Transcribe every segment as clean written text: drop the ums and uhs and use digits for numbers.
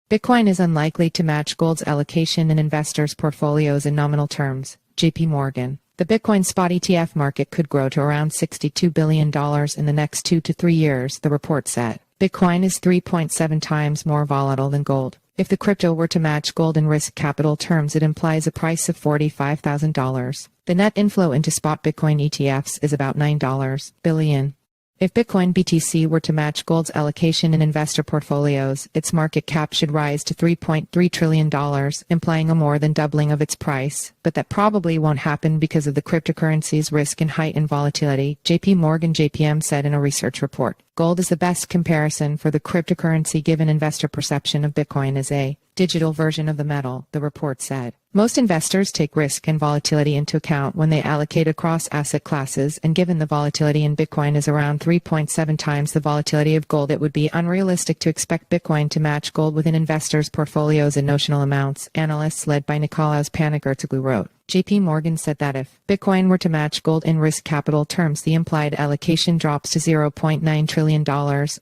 Bitcoin is unlikely to match gold's allocation in investors' portfolios in nominal terms. JPMorgan. The Bitcoin spot ETF market could grow to around $62 billion in the next 2 to 3 years, the report said. Bitcoin is 3.7 times more volatile than gold. If the crypto were to match gold in risk capital terms, it implies a price of $45,000. The net inflow into spot Bitcoin ETFs is about $9 billion. If Bitcoin BTC were to match gold's allocation in investor portfolios, its market cap should rise to $3.3 trillion, implying a more than doubling of its price, but that probably won't happen because of the cryptocurrency's risk and heightened volatility, JPMorgan JPM said in a research report. Gold is the best comparison for the cryptocurrency given investor perception of Bitcoin as a digital version of the metal, the report said. Most investors take risk and volatility into account when they allocate across asset classes, and given the volatility in Bitcoin is around 3.7 times the volatility of gold, it would be unrealistic to expect Bitcoin to match gold within investors' portfolios in notional amounts, analysts led by Nikolaos Panigirtzoglou wrote. JPMorgan said that if Bitcoin were to match gold in risk capital terms, the implied allocation drops to $0.9 trillion,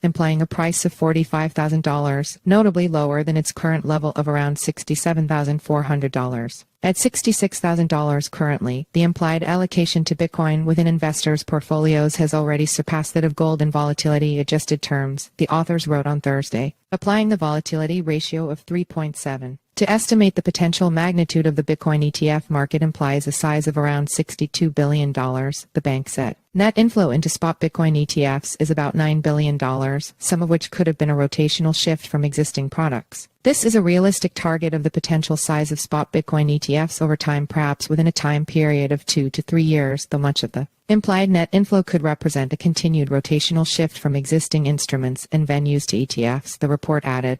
implying a price of $45,000, notably lower than its current level of around $67,400. At $66,000 currently, the implied allocation to Bitcoin within investors' portfolios has already surpassed that of gold in volatility-adjusted terms, the authors wrote on Thursday, applying the volatility ratio of 3.7. To estimate the potential magnitude of the Bitcoin ETF market implies a size of around $62 billion, the bank said. Net inflow into spot Bitcoin ETFs is about $9 billion, some of which could have been a rotational shift from existing products. This is a realistic target of the potential size of spot Bitcoin ETFs over time, perhaps within a time period of 2 to 3 years, though much of the implied net inflow could represent a continued rotational shift from existing instruments and venues to ETFs, the report added.